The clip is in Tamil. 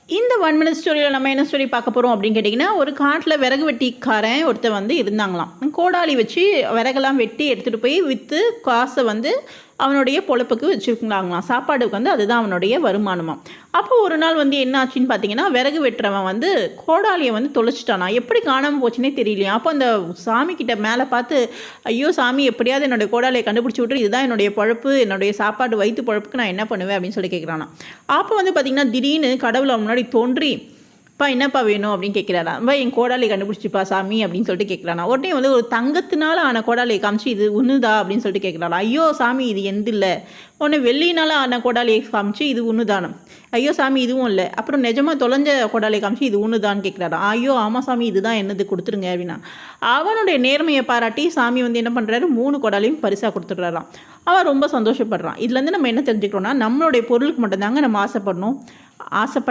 இந்த 1 மினிட் ஸ்டோரியில் நம்ம என்ன ஸ்டோரி பார்க்க போகிறோம் அப்படின்னு கேட்டிங்கன்னா, ஒரு காட்டில் விறகு வெட்டிக்காரன் ஒருத்தன் வந்து இருந்தாங்களாம். கோடாலி வச்சு விறகெல்லாம் வெட்டி எடுத்துகிட்டு போய் விற்று காசை வந்து அவனுடைய பொழப்புக்கு வச்சுருந்தாங்களாம். சாப்பாடுக்கு வந்து அதுதான் அவனுடைய வருமானமாம். அப்போ ஒரு நாள் வந்து என்ன ஆச்சுன்னு பார்த்தீங்கன்னா, விறகு வெட்டுறவன் வந்து கோடாலியை வந்து தொலைச்சிட்டானா. எப்படி காணாமல் போச்சுன்னே தெரியலையா. அப்போ அந்த சாமி கிட்ட மேலே பார்த்து, ஐயோ சாமி எப்படியாவது என்னுடைய கோடாலியை கண்டுபிடிச்சி விட்டு, இதுதான் என்னுடைய பொழப்பு, என்னுடைய சாப்பாடு வயிற்று பொழப்புக்கு நான் என்ன பண்ணுவேன் அப்படின்னு சொல்லி கேட்குறானா. அப்போ வந்து பார்த்திங்கன்னா திடீர்னு கடவுள் அவன் முன்னாடி தோன்றி, என்னப்பா வேணும் அப்படின்னு கேட்குறாரா. என் கோடாலியை கண்டுபிடிச்சிப்பா சாமி அப்படின்னு சொல்லிட்டு கேட்குறானா. உடனே வந்து ஒரு தங்கத்தினால ஆன கோடாலியை காமிச்சு, இது உண்ணுதா அப்படின்னு சொல்லிட்டு கேட்குறாரா. ஐயோ சாமி இது எந்த இல்லை. உடனே வெள்ளினால ஆன கோடாலியை காமிச்சு, இது உண்ணுதானம். ஐயோ சாமி இதுவும் இல்லை. அப்புறம் நிஜமாக தொலைஞ்ச கோடாலியை காமிச்சு, இது உண்ணுதான்னு கேட்குறாரா. ஐயோ ஆமாம் சாமி இதுதான் என்னது, கொடுத்துருங்க அப்படின்னா. அவனுடைய நேர்மையை பாராட்டி சாமி வந்து என்ன பண்ணுறாரு, 3 கோடாலியும் பரிசாக கொடுத்துட்றாராம். அவன் ரொம்ப சந்தோஷப்படுறான். இதுலேருந்து நம்ம என்ன தெரிஞ்சுக்கிறோன்னா, நம்மளுடைய பொருளுக்கு மட்டும்தாங்க நம்ம ஆசைப்படணும். ஆசைப்பட்ட